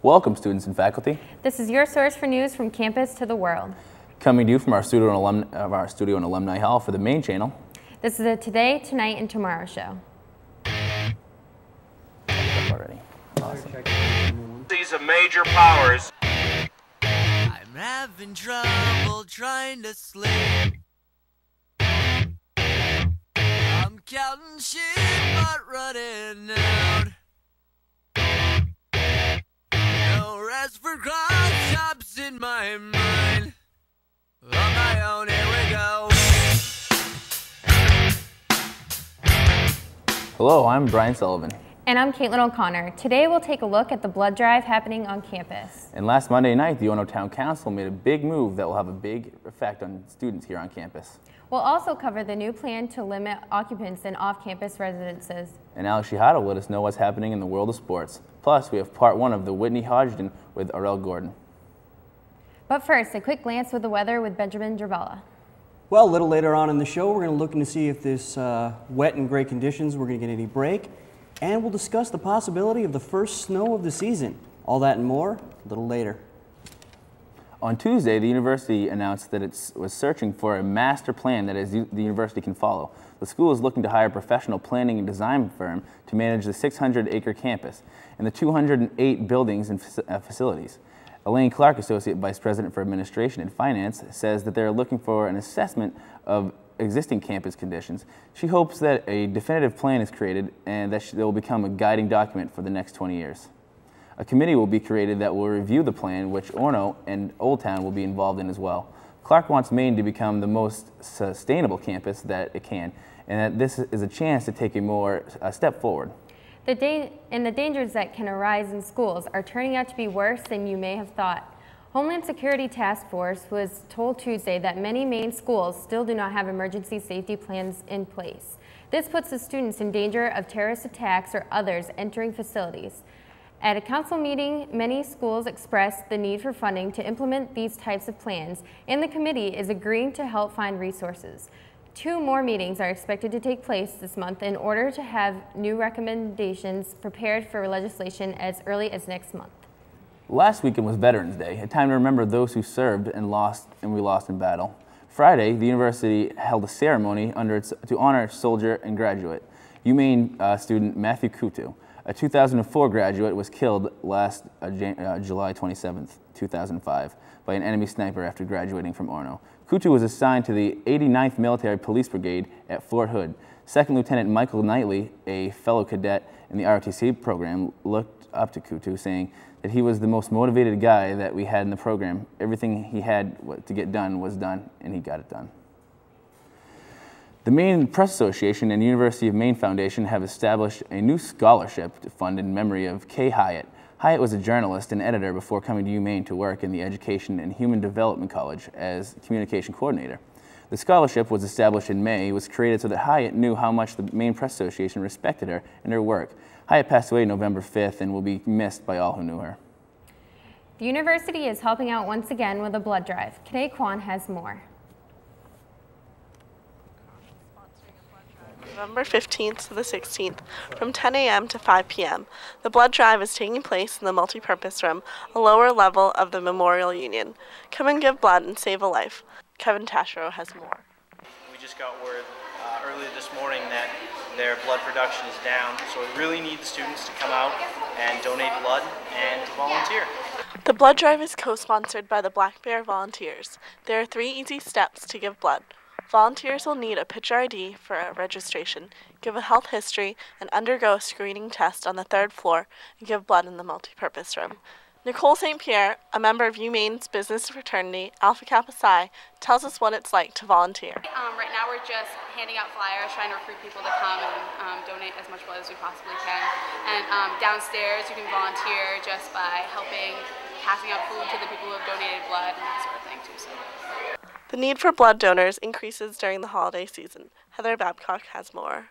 Welcome, students and faculty. This is your source for news from campus to the world. Coming to you from our studio and alumni hall for the Maine channel. This is a Today, Tonight, and Tomorrow show. Already. Awesome. These are major powers. I'm having trouble trying to sleep. I'm counting sheep but running out. No rest for cross chops in my mind. On my own, here we go. Hello, I'm Brian Sullivan. And I'm Caitlin O'Connor. Today we'll take a look at the blood drive happening on campus. And last Monday night, the Orono Town Council made a big move that will have a big effect on students here on campus. We'll also cover the new plan to limit occupants in off-campus residences. And Alex Shihada will let us know what's happening in the world of sports. Plus, we have part one of the Whitney Hodgson with Arel Gordon. But first, a quick glance with the weather with Benjamin Dravella. Well, a little later on in the show, we're going to look to see if this wet and gray conditions, we're going to get any break. And we'll discuss the possibility of the first snow of the season. All that and more a little later. On Tuesday, the university announced that it was searching for a master plan that the university can follow. The school is looking to hire a professional planning and design firm to manage the 600-acre campus and the 208 buildings and facilities. Elaine Clark, Associate Vice President for Administration and Finance, says that they're looking for an assessment of existing campus conditions. She hopes that a definitive plan is created and that it will become a guiding document for the next 20 years. A committee will be created that will review the plan, which Orono and Old Town will be involved in as well. Clark wants Maine to become the most sustainable campus that it can, and that this is a chance to take a step forward. The dangers that can arise in schools are turning out to be worse than you may have thought. Homeland Security Task Force was told Tuesday that many Maine schools still do not have emergency safety plans in place. This puts the students in danger of terrorist attacks or others entering facilities. At a council meeting, many schools expressed the need for funding to implement these types of plans, and the committee is agreeing to help find resources. 2 more meetings are expected to take place this month in order to have new recommendations prepared for legislation as early as next month. Last weekend was Veterans Day, a time to remember those who served and we lost in battle. Friday, the university held a ceremony to honor soldier and graduate. UMaine student Matthew Kutu, a 2004 graduate, was killed last July 27, 2005, by an enemy sniper after graduating from Orono. Kutu was assigned to the 89th Military Police Brigade at Fort Hood. Second Lieutenant Michael Knightley, a fellow cadet in the ROTC program, looked up to Kutu, saying that he was the most motivated guy that we had in the program. Everything he had to get done was done, and he got it done. The Maine Press Association and University of Maine Foundation have established a new scholarship to fund in memory of Kay Hyatt. Hyatt was a journalist and editor before coming to UMaine to work in the Education and Human Development College as communication coordinator. The scholarship was established in May. It was created so that Hyatt knew how much the Maine Press Association respected her and her work. Hyatt passed away November 5th and will be missed by all who knew her. The university is helping out once again with a blood drive. Kanae Kwan has more. November 15th to the 16th, from 10 a.m. to 5 p.m. The blood drive is taking place in the multipurpose room, a lower level of the Memorial Union. Come and give blood and save a life. Kevin Tashro has more. We just got word earlier this morning that their blood production is down, so we really need the students to come out and donate blood and to volunteer. The blood drive is co-sponsored by the Black Bear Volunteers. There are 3 easy steps to give blood. Volunteers will need a picture ID for a registration, give a health history, and undergo a screening test on the 3rd floor and give blood in the multipurpose room. Nicole St. Pierre, a member of UMaine's business fraternity, Alpha Kappa Psi, tells us what it's like to volunteer. Right now we're just handing out flyers, trying to recruit people to come and donate as much blood as we possibly can. And downstairs you can volunteer just by helping, passing out food to the people who have donated blood and that sort of thing too. So. The need for blood donors increases during the holiday season. Heather Babcock has more.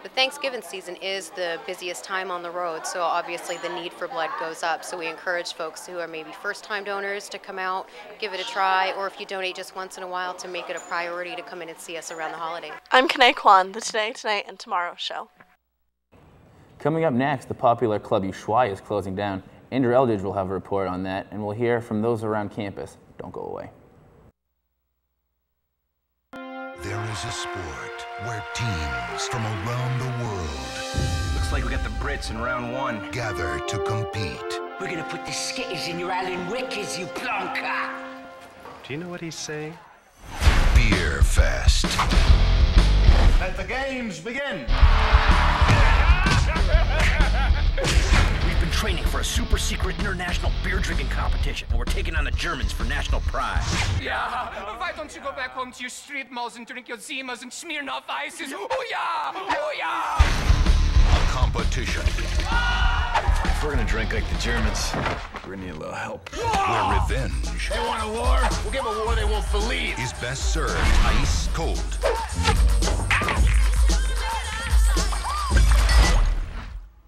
The Thanksgiving season is the busiest time on the road, so obviously the need for blood goes up. So we encourage folks who are maybe first-time donors to come out, give it a try, or if you donate just once in a while, to make it a priority to come in and see us around the holiday. I'm Kanae Kwan, the Today, Tonight, and Tomorrow show. Coming up next, the popular Club Ushuaia is closing down, Andrew Eldridge will have a report on that, and we'll hear from those around campus. Don't go away. There is a sport where teams from around the world looks like we got the Brits in round one. Gather to compete. We're gonna put the skitters in your Alan Wickers, you plonker. Do you know what he's saying? Beer Fest. Let the games begin. We've been training for a super secret international beer drinking competition, and we're taking on the Germans for national pride. Yeah, why don't you go back home to your street malls and drink your Zimas and Smirnoff Ices? Oh yeah, oh yeah! A competition. If we're gonna drink like the Germans, we're gonna need a little help. Where revenge. They want a war? We'll give a war they won't believe. Is best served ice cold.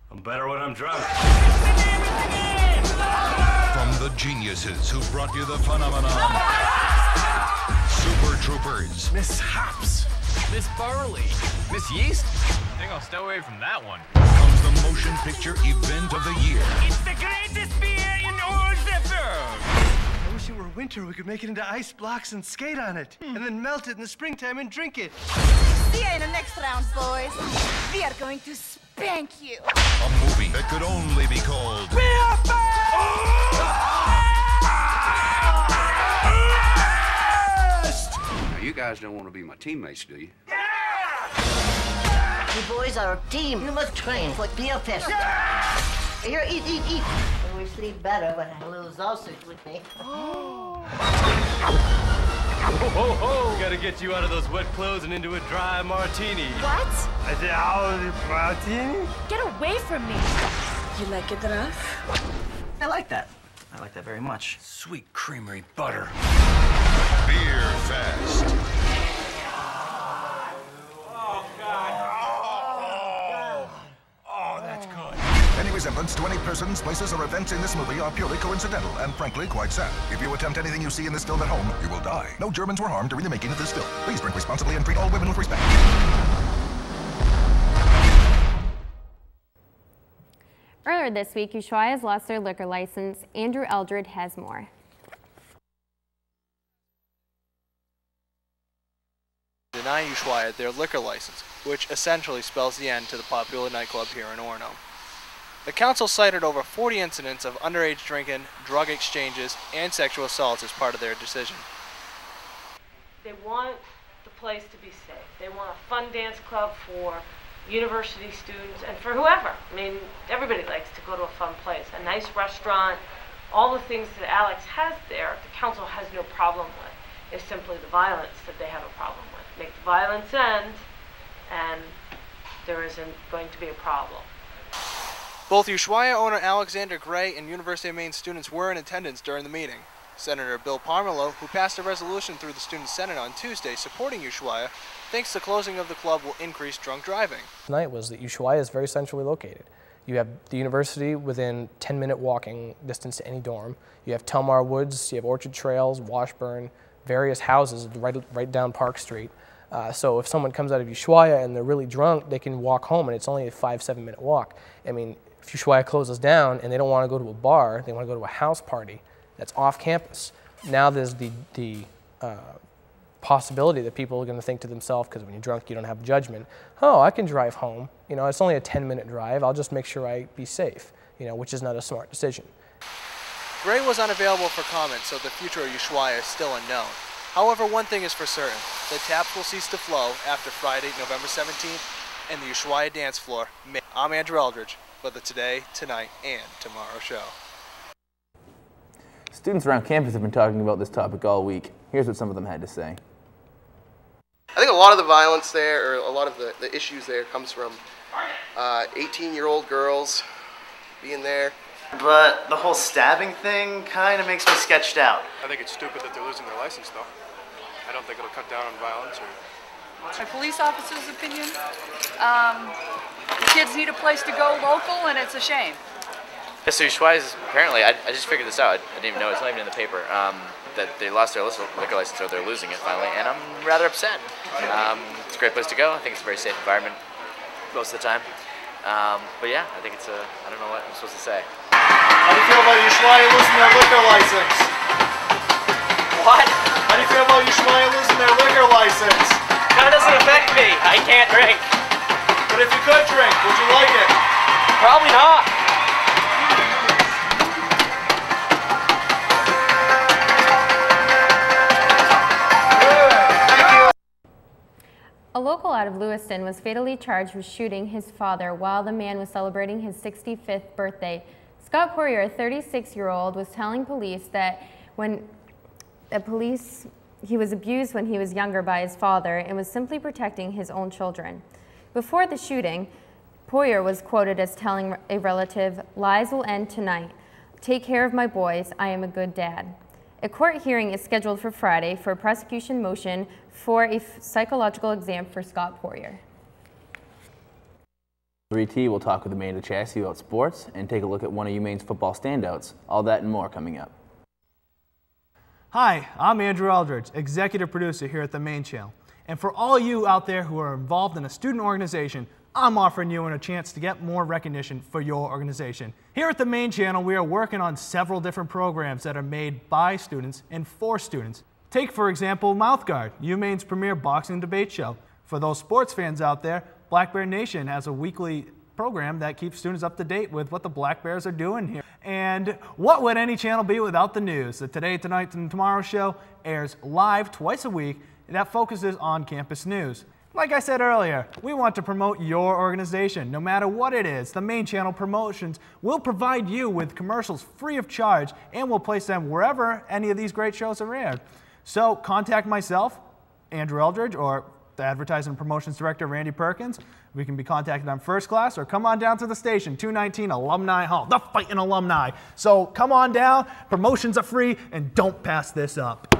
I'm better when I'm drunk. From the geniuses who brought you the phenomenon. Super Troopers. Miss Hops, Miss Burley, Miss Yeast. I think I'll stay away from that one. Comes the motion picture event of the year. It's the greatest beer in all the world. I wish it were winter. We could make it into ice blocks and skate on it. And then melt it in the springtime and drink it. See you in the next round, boys. We are going to spank you. A movie that could only be called Beer Fest! Now, you guys don't want to be my teammates, do you? You boys are a team. You must train for Beer Fest. Here, eat. We sleep better when I lose sausage with me. Ho, ho, ho! Gotta get you out of those wet clothes and into a dry martini. What? I said, martini? Get away from me. You like it rough? I like that. I like that very much. Sweet creamery butter. Beer Fest. Any resemblance to any persons, places, or events in this movie are purely coincidental and frankly quite sad. If you attempt anything you see in this film at home, you will die. No Germans were harmed during the making of this film. Please drink responsibly and treat all women with respect. Earlier this week, Ushuaia's lost their liquor license. Andrew Eldred has more. Deny Ushuaia their liquor license, which essentially spells the end to the popular nightclub here in Orono. The council cited over 40 incidents of underage drinking, drug exchanges, and sexual assaults as part of their decision. They want the place to be safe. They want a fun dance club for university students and for whoever. I mean, everybody likes to go to a fun place, a nice restaurant, all the things that Alex has there, the council has no problem with. It's simply the violence that they have a problem with. Make the violence end, and there isn't going to be a problem. Both Ushuaia owner Alexander Gray and University of Maine students were in attendance during the meeting. Senator Bill Parmelo, who passed a resolution through the Student Senate on Tuesday supporting Ushuaia, thinks the closing of the club will increase drunk driving. Tonight was that Ushuaia is very centrally located. You have the university within 10-minute walking distance to any dorm. You have Telmar Woods, you have Orchard Trails, Washburn, various houses right down Park Street. So if someone comes out of Ushuaia and they're really drunk, they can walk home and it's only a 5-7 minute walk. I mean, if Ushuaia closes down and they don't want to go to a bar, they want to go to a house party that's off campus. Now there's the possibility that people are going to think to themselves, because when you're drunk you don't have judgment, oh, I can drive home. You know, it's only a 10-minute drive. I'll just make sure I be safe, you know, which is not a smart decision. Gray was unavailable for comment, so the future of Ushuaia is still unknown. However, one thing is for certain, the taps will cease to flow after Friday, November 17th, and the Ushuaia dance floor. I'm Andrew Eldridge for the Today, Tonight, and Tomorrow show. Students around campus have been talking about this topic all week. Here's what some of them had to say. I think a lot of the violence there, or a lot of the issues there, comes from 18-year-old girls being there. But the whole stabbing thing kind of makes me sketched out. I think it's stupid that they're losing their license, though. I don't think it'll cut down on violence or... My police officer's opinion, the kids need a place to go local, and it's a shame. Yeah, so Ushuaia is apparently, I just figured this out, I didn't even know, it's not even in the paper, that they lost their liquor license, or they're losing it finally, and I'm rather upset. It's a great place to go. I think it's a very safe environment most of the time. But yeah, I think it's I don't know what I'm supposed to say. How do you feel about Ushuaia losing their liquor license? What? How do you feel about Ushuaia losing their liquor license? That doesn't affect me. I can't drink. But if you could drink, would you like it? Probably not. A local out of Lewiston was fatally charged with shooting his father while the man was celebrating his 65th birthday. Scott Poirier, a 36-year-old, was telling police that he was abused when he was younger by his father and was simply protecting his own children. Before the shooting, Poirier was quoted as telling a relative, "Lies will end tonight. Take care of my boys. I am a good dad." A court hearing is scheduled for Friday for a prosecution motion for a psychological exam for Scott Poirier. 3T will talk with Amanda Chassie about sports and take a look at one of UMaine's football standouts. All that and more coming up. Hi, I'm Andrew Eldridge, executive producer here at the Maine Channel. And for all you out there who are involved in a student organization, I'm offering you a chance to get more recognition for your organization. Here at the Maine Channel, we are working on several different programs that are made by students and for students. Take, for example, Mouthguard, UMaine's premier boxing debate show. For those sports fans out there, Black Bear Nation has a weekly program that keeps students up to date with what the Black Bears are doing here. And what would any channel be without the news? The Today, Tonight, and Tomorrow show airs live twice a week that focuses on campus news. Like I said earlier, we want to promote your organization, no matter what it is. The Maine Channel Promotions will provide you with commercials free of charge and will place them wherever any of these great shows are aired. So contact myself, Andrew Eldridge, or the Advertising and Promotions Director, Randy Perkins. We can be contacted on First Class, or come on down to the station, 219 Alumni Hall, the Fighting Alumni. So come on down, promotions are free, and don't pass this up.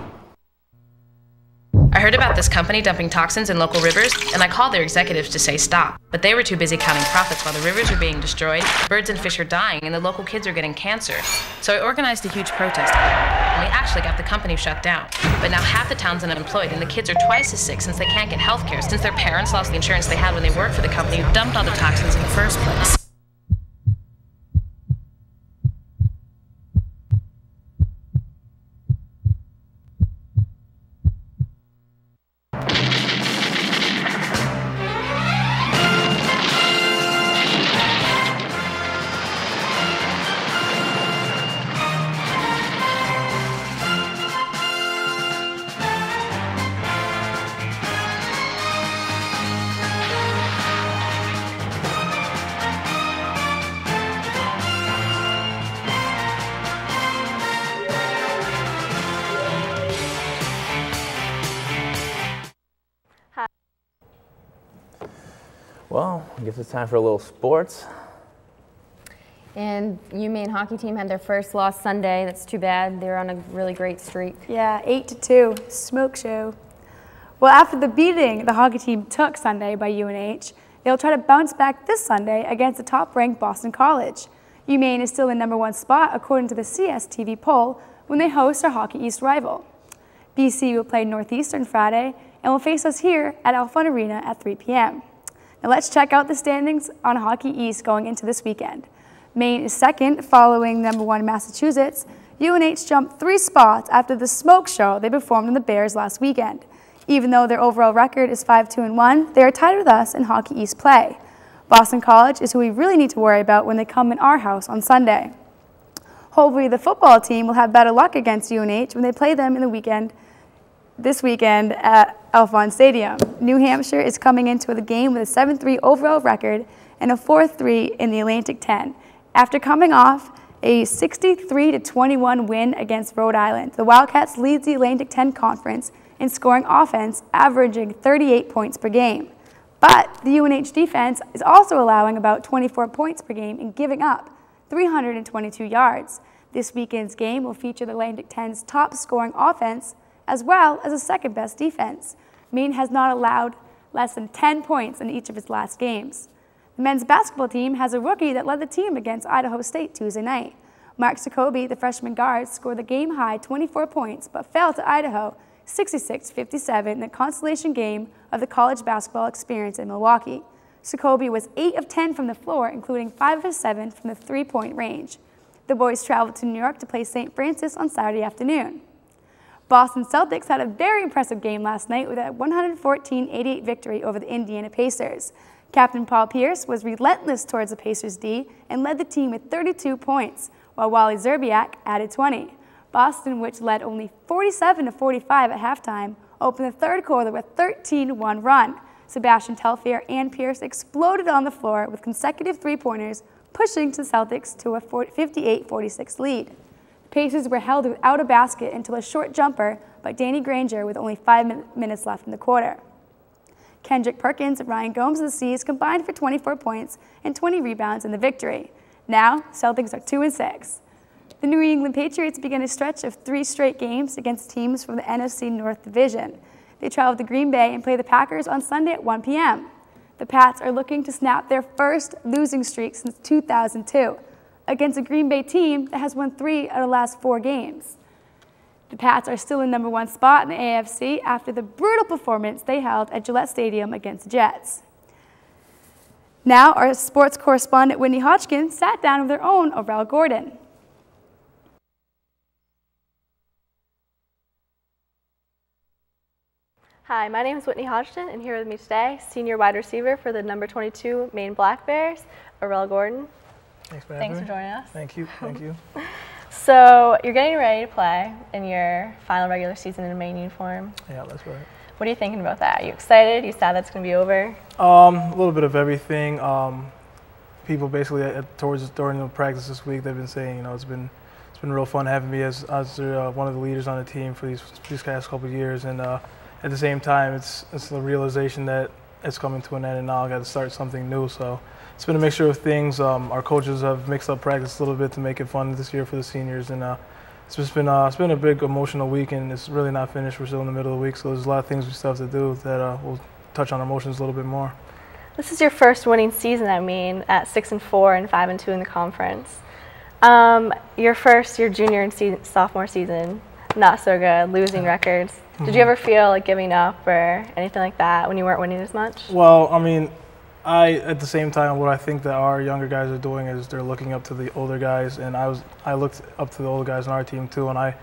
I heard about this company dumping toxins in local rivers, and I called their executives to say stop. But they were too busy counting profits while the rivers are being destroyed, birds and fish are dying, and the local kids are getting cancer. So I organized a huge protest, and we actually got the company shut down. But now half the town's unemployed, and the kids are twice as sick since they can't get health care, since their parents lost the insurance they had when they worked for the company who dumped all the toxins in the first place. Well, I guess it's time for a little sports. And UMaine hockey team had their first loss Sunday. That's too bad. They're on a really great streak. Yeah, 8-2, smoke show. Well, after the beating the hockey team took Sunday by UNH, they'll try to bounce back this Sunday against the top-ranked Boston College. UMaine is still in #1 spot according to the CSTV poll when they host our Hockey East rival. BC will play Northeastern Friday and will face us here at Alfond Arena at 3 p.m. Now let's check out the standings on Hockey East going into this weekend. Maine is second, following #1 Massachusetts. UNH jumped 3 spots after the smoke show they performed on the Bears last weekend. Even though their overall record is 5-2-1, they are tied with us in Hockey East play. Boston College is who we really need to worry about when they come in our house on Sunday. Hopefully the football team will have better luck against UNH when they play them in the this weekend at Alfond Stadium. New Hampshire is coming into the game with a 7-3 overall record and a 4-3 in the Atlantic 10. After coming off a 63-21 win against Rhode Island, the Wildcats lead the Atlantic 10 Conference in scoring offense, averaging 38 points per game. But the UNH defense is also allowing about 24 points per game and giving up 322 yards. This weekend's game will feature the Atlantic 10's top scoring offense as well as a second-best defense. Maine has not allowed less than 10 points in each of its last games. The men's basketball team has a rookie that led the team against Idaho State Tuesday night. Mark Jacoby, the freshman guard, scored the game-high 24 points but fell to Idaho 66-57 in the consolation game of the college basketball experience in Milwaukee. Jacoby was 8 of 10 from the floor, including 5 of 7 from the three-point range. The boys traveled to New York to play St. Francis on Saturday afternoon. Boston Celtics had a very impressive game last night with a 114-88 victory over the Indiana Pacers. Captain Paul Pierce was relentless towards the Pacers' D and led the team with 32 points, while Wally Zerbiak added 20. Boston, which led only 47-45 at halftime, opened the third quarter with a 13-1 run. Sebastian Telfair and Pierce exploded on the floor with consecutive three-pointers, pushing the Celtics to a 58-46 lead. The Pacers were held without a basket until a short jumper by Danny Granger with only 5 minutes left in the quarter. Kendrick Perkins and Ryan Gomes of the Seas combined for 24 points and 20 rebounds in the victory. Now, Celtics are 2-6. The New England Patriots began a stretch of 3 straight games against teams from the NFC North Division. They traveled to Green Bay and play the Packers on Sunday at 1 p.m. The Pats are looking to snap their first losing streak since 2002 against a Green Bay team that has won 3 out of the last 4 games. The Pats are still in #1 spot in the AFC after the brutal performance they held at Gillette Stadium against the Jets. Now, our sports correspondent Whitney Hodgkin sat down with their own Orel Gordon. Hi, my name is Whitney Hodgson, and here with me today, senior wide receiver for the #22 Maine Black Bears, Orel Gordon. Thanks for having me. Thanks for joining us. Thank you. Thank you. So you're getting ready to play in your final regular season in a Maine uniform. Yeah, that's right. What are you thinking about that? Are you excited? You sad that's going to be over? A little bit of everything. People basically during the practice this week, they've been saying, it's been real fun having me as one of the leaders on the team for these past couple of years, and at the same time, it's the realization that it's coming to an end, and now I got to start something new. So it's been a mixture of things. Our coaches have mixed up practice a little bit to make it fun this year for the seniors, and it's been a big emotional week, and it's really not finished. We're still in the middle of the week, so there's a lot of things we still have to do that we'll touch on our emotions a little bit more. This is your first winning season, I mean, at 6-4 and 5-2 in the conference. Your junior and sophomore season, not so good, losing records. Did you ever feel like giving up or anything like that when you weren't winning as much? Well, I mean, at the same time, what I think that our younger guys are doing is they're looking up to the older guys, and I looked up to the older guys on our team too, and I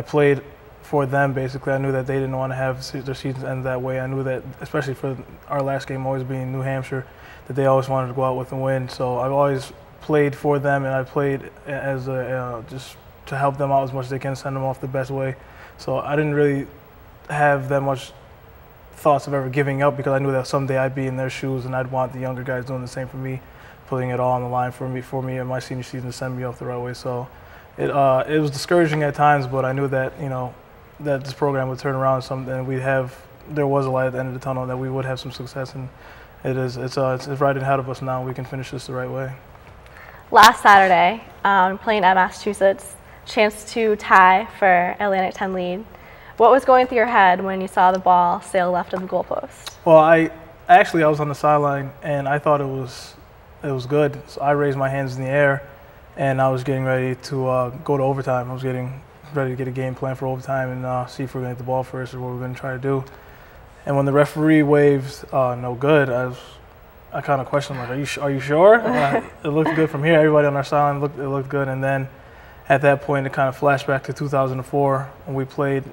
played for them basically. I knew that they didn't want to have their seasons end that way. I knew that, especially for our last game always being New Hampshire, that they always wanted to go out with a win. So I've always played for them, and I played as just to help them out as much as they can, send them off the best way. So I didn't really have that much thoughts of ever giving up, because I knew that someday I'd be in their shoes and I'd want the younger guys doing the same for me, putting it all on the line for me in my senior season to send me off the right way. So it was discouraging at times, but I knew that that this program would turn around and there was a light at the end of the tunnel, that we would have some success, and it's right ahead of us now. We can finish this the right way. Last Saturday, playing at Massachusetts, chance to tie for Atlantic 10 lead. What was going through your head when you saw the ball sail left of the goalpost? Well, I was on the sideline, and I thought it was good. So I raised my hands in the air, and I was getting ready to go to overtime. I was getting ready to get a game plan for overtime and see if we're going to get the ball first or what we're going to try to do. And when the referee waved no good, I kind of questioned, like, are you sure? It looked good from here. Everybody on our sideline it looked good, and then at that point, it kind of flashed back to 2004 when we played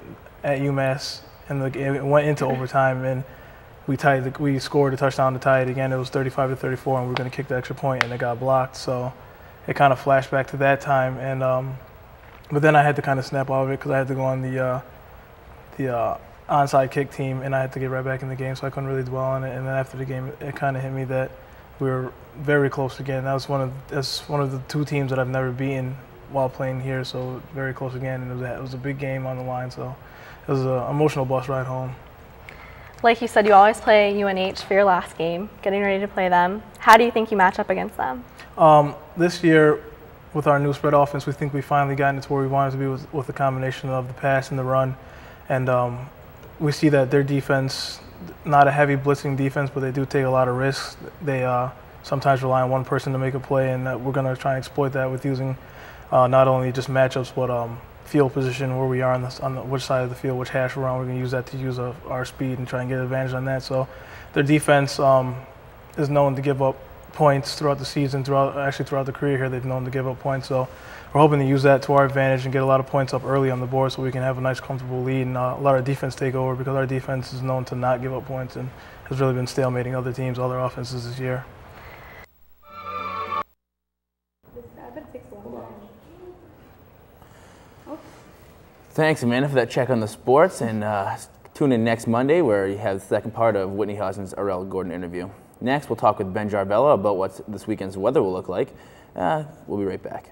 at UMass, and it went into overtime, and we scored a touchdown to tie it again. It was 35-34, and we were going to kick the extra point, and it got blocked. So it kind of flashed back to that time, and but then I had to kind of snap out of it because I had to go on the onside kick team, and I had to get right back in the game, so I couldn't really dwell on it. And then after the game, it kind of hit me that we were very close again. That's one of the 2 teams that I've never beaten while playing here, so very close again, and it was a big game on the line, so it was an emotional bus ride home. Like you said, you always play UNH for your last game, getting ready to play them. How do you think you match up against them? This year, with our new spread offense, we think we finally gotten it to where we wanted to be with the combination of the pass and the run, and we see that their defense, not a heavy blitzing defense, but they do take a lot of risks. They sometimes rely on one person to make a play, and we're going to try and exploit that with using not only just matchups, but field position, where we are on which side of the field, which hash we're on. We're going to use that to use our speed and try and get advantage on that. So their defense is known to give up points throughout the season, throughout the career here. They've known to give up points. So we're hoping to use that to our advantage and get a lot of points up early on the board so we can have a nice, comfortable lead and let our defense take over, because our defense is known to not give up points and has really been stalemating other teams, other offenses this year. Thanks, Amanda, for that check on the sports, and tune in next Monday where you have the second part of Whitney Hausman's Arel Gordon interview. Next, we'll talk with Ben Jarvella about what this weekend's weather will look like. We'll be right back.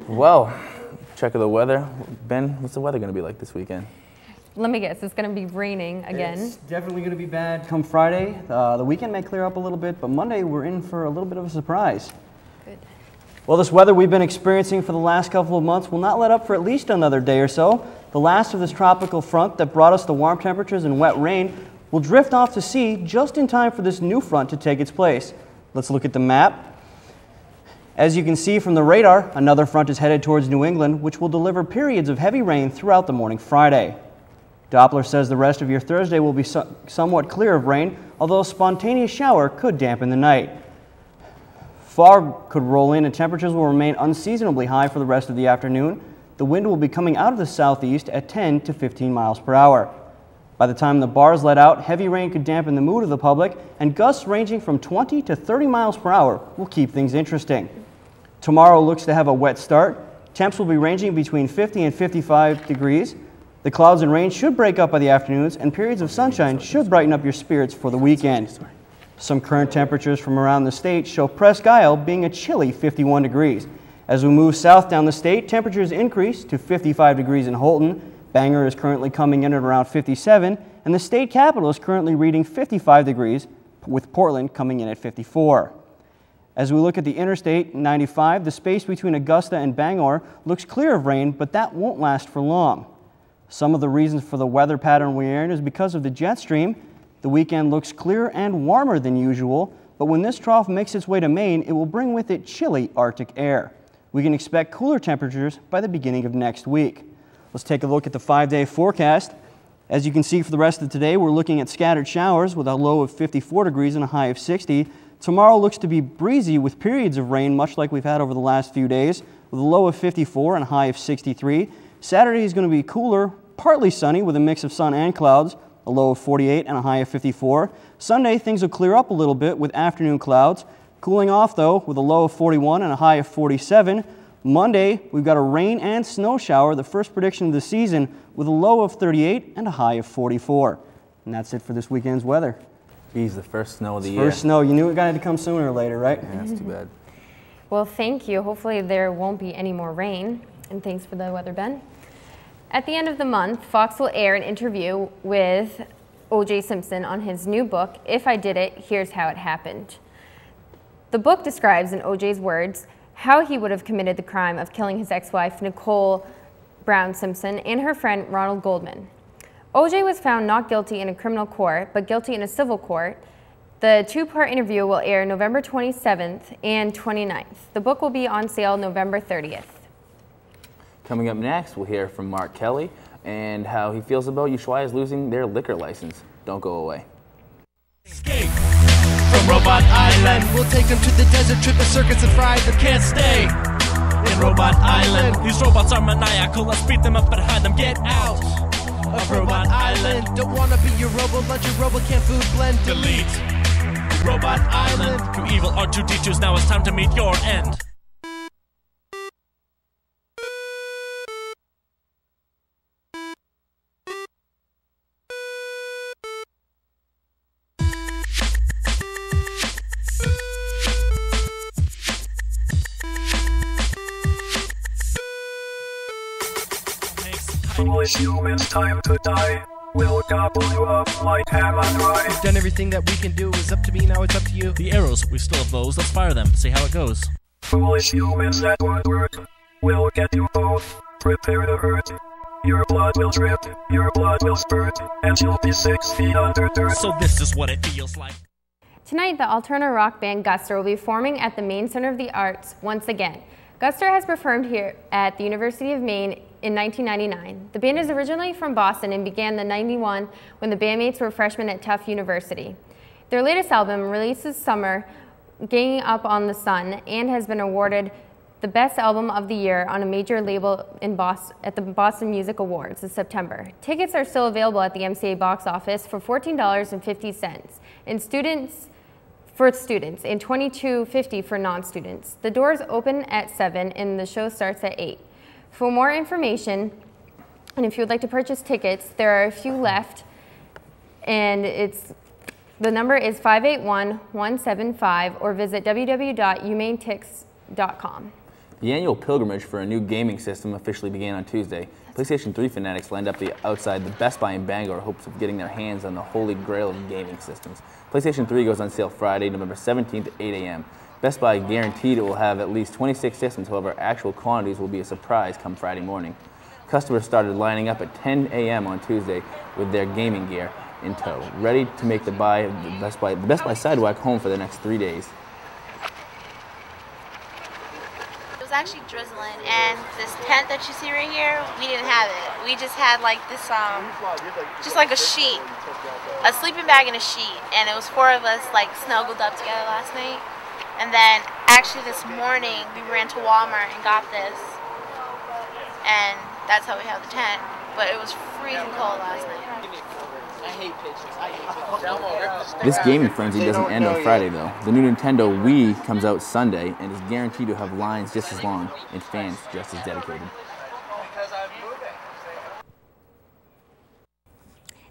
Well, check of the weather. Ben, what's the weather going to be like this weekend? Let me guess, it's going to be raining again. It's definitely going to be bad come Friday. The weekend may clear up a little bit, but Monday we're in for a little bit of a surprise. Good. Well, this weather we've been experiencing for the last couple of months will not let up for at least another day or so. The last of this tropical front that brought us the warm temperatures and wet rain will drift off to sea just in time for this new front to take its place. Let's look at the map. As you can see from the radar, another front is headed towards New England, which will deliver periods of heavy rain throughout the morning Friday. Doppler says the rest of your Thursday will be somewhat clear of rain, although a spontaneous shower could dampen the night. Fog could roll in and temperatures will remain unseasonably high for the rest of the afternoon. The wind will be coming out of the southeast at 10 to 15 miles per hour. By the time the bars let out, heavy rain could dampen the mood of the public, and gusts ranging from 20 to 30 miles per hour will keep things interesting. Tomorrow looks to have a wet start. Temps will be ranging between 50 and 55 degrees. The clouds and rain should break up by the afternoons, and periods of sunshine should brighten up your spirits for the weekend. Some current temperatures from around the state show Presque Isle being a chilly 51 degrees. As we move south down the state, temperatures increase to 55 degrees in Holton. Bangor is currently coming in at around 57, and the state capital is currently reading 55 degrees, with Portland coming in at 54. As we look at the Interstate 95, the space between Augusta and Bangor looks clear of rain, but that won't last for long. Some of the reasons for the weather pattern we're in is because of the jet stream. The weekend looks clear and warmer than usual, but when this trough makes its way to Maine, it will bring with it chilly Arctic air. We can expect cooler temperatures by the beginning of next week. Let's take a look at the 5-day forecast. As you can see for the rest of today, we're looking at scattered showers with a low of 54 degrees and a high of 60. Tomorrow looks to be breezy with periods of rain, much like we've had over the last few days, with a low of 54 and a high of 63. Saturday is going to be cooler, partly sunny with a mix of sun and clouds, a low of 48 and a high of 54. Sunday, things will clear up a little bit with afternoon clouds. Cooling off, though, with a low of 41 and a high of 47. Monday, we've got a rain and snow shower, the first prediction of the season, with a low of 38 and a high of 44. And that's it for this weekend's weather. Geez, the first snow of the year. First snow. You knew it got to come sooner or later, right? Yeah, that's too bad. Well, thank you. Hopefully there won't be any more rain. And thanks for the weather, Ben. At the end of the month, Fox will air an interview with O.J. Simpson on his new book, If I Did It, Here's How It Happened. The book describes, in O.J.'s words, how he would have committed the crime of killing his ex-wife, Nicole Brown Simpson, and her friend, Ronald Goldman. O.J. was found not guilty in a criminal court, but guilty in a civil court. The two-part interview will air November 27th and 29th. The book will be on sale November 30th. Coming up next, we'll hear from Mark Kelly and how he feels about Ushuaia's losing their liquor license. Don't go away. Escape from Robot Island. We'll take them to the desert, trip the circuits and fry them. Can't stay in Robot Island. These robots are maniacal. Let's beat them up and hide them. Get out of Robot Island. Don't wanna be your robo lunch, your robo canned food blend. Delete Robot Island. You evil R2-D2s, now it's time to meet your end. Foolish humans, time to die. We'll gobble you up like ham and rye. We've done everything that we can do. It's up to me, now it's up to you. The arrows, we still have those. Let's fire them, see how it goes. Foolish humans, that won't work. We'll get you both. Prepare to hurt. Your blood will drip, your blood will spurt, and you'll be 6 feet under dirt. So this is what it feels like. Tonight, the alternative rock band Guster will be performing at the Maine Center of the Arts once again. Guster has performed here at the University of Maine in 1999. The band is originally from Boston and began in '91 when the bandmates were freshmen at Tufts University. Their latest album, released this summer, Ganging Up on the Sun, and has been awarded the Best Album of the Year on a major label in Boston at the Boston Music Awards in September. Tickets are still available at the MCA box office for $14.50 and for students and $22.50 for non-students. The doors open at 7 and the show starts at 8. For more information, and if you would like to purchase tickets, there are a few left, and the number is 581-175, or visit www.umainetix.com. The annual pilgrimage for a new gaming system officially began on Tuesday. PlayStation 3 fanatics lined up outside the Best Buy in Bangor in hopes of getting their hands on the holy grail of gaming systems. PlayStation 3 goes on sale Friday, November 17th at 8 a.m. Best Buy guaranteed it will have at least 26 systems, however, actual quantities will be a surprise come Friday morning. Customers started lining up at 10 a.m. on Tuesday with their gaming gear in tow, ready to make the Best Buy sidewalk home for the next 3 days. It was actually drizzling, and this tent that you see right here, we didn't have it. We just had like this, just like a sheet, a sleeping bag and a sheet, and it was 4 of us like snuggled up together last night. And then actually this morning we ran to Walmart and got this, and that's how we have the tent. But it was freezing cold last night. I hate pictures. I hate pictures. This gaming frenzy doesn't end on Friday though. The new Nintendo Wii comes out Sunday and is guaranteed to have lines just as long and fans just as dedicated.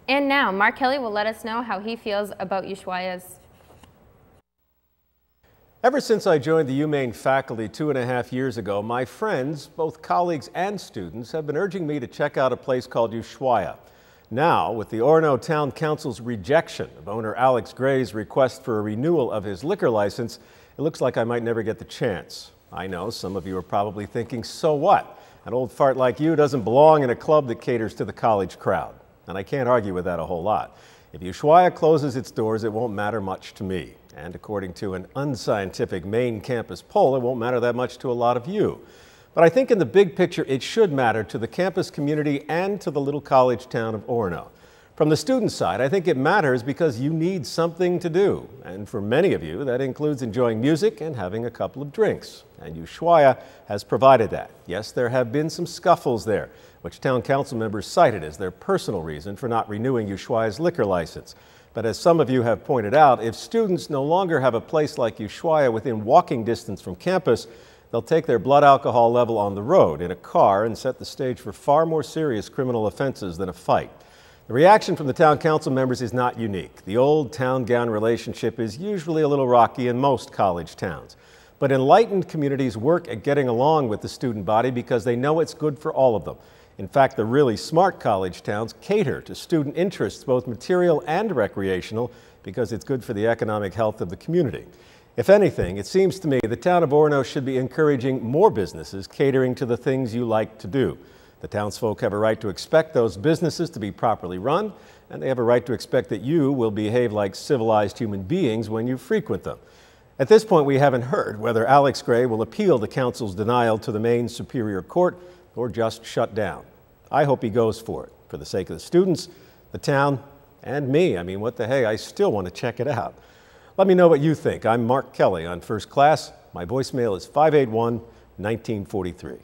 And now, Mark Kelly will let us know how he feels about Ushuaia's. Ever since I joined the UMaine faculty 2.5 years ago, my friends, both colleagues and students, have been urging me to check out a place called Ushuaia. Now, with the Orono Town Council's rejection of owner Alex Gray's request for a renewal of his liquor license, it looks like I might never get the chance. I know some of you are probably thinking, so what? An old fart like you doesn't belong in a club that caters to the college crowd. And I can't argue with that a whole lot. If Ushuaia closes its doors, it won't matter much to me. And according to an unscientific Maine campus poll, it won't matter that much to a lot of you. But I think in the big picture, it should matter to the campus community and to the little college town of Orono. From the student side, I think it matters because you need something to do. And for many of you, that includes enjoying music and having a couple of drinks. And Ushuaia has provided that. Yes, there have been some scuffles there, which town council members cited as their personal reason for not renewing Ushuaia's liquor license. But as some of you have pointed out, if students no longer have a place like Ushuaia within walking distance from campus, they'll take their blood alcohol level on the road in a car and set the stage for far more serious criminal offenses than a fight. The reaction from the town council members is not unique. The old town-gown relationship is usually a little rocky in most college towns. But enlightened communities work at getting along with the student body because they know it's good for all of them. In fact, the really smart college towns cater to student interests, both material and recreational, because it's good for the economic health of the community. If anything, it seems to me the town of Orono should be encouraging more businesses catering to the things you like to do. The townsfolk have a right to expect those businesses to be properly run, and they have a right to expect that you will behave like civilized human beings when you frequent them. At this point, we haven't heard whether Alex Gray will appeal the council's denial to the Maine Superior Court or just shut down. I hope he goes for it, for the sake of the students, the town, and me. I mean, what the hey, I still want to check it out. Let me know what you think. I'm Mark Kelly on First Class. My voicemail is 581-1943.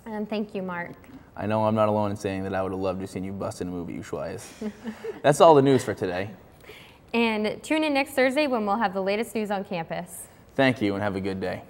And thank you, Mark. I know I'm not alone in saying that I would have loved to have seen you bust in a movie, Ushuaias. That's all the news for today. And tune in next Thursday when we'll have the latest news on campus. Thank you and have a good day.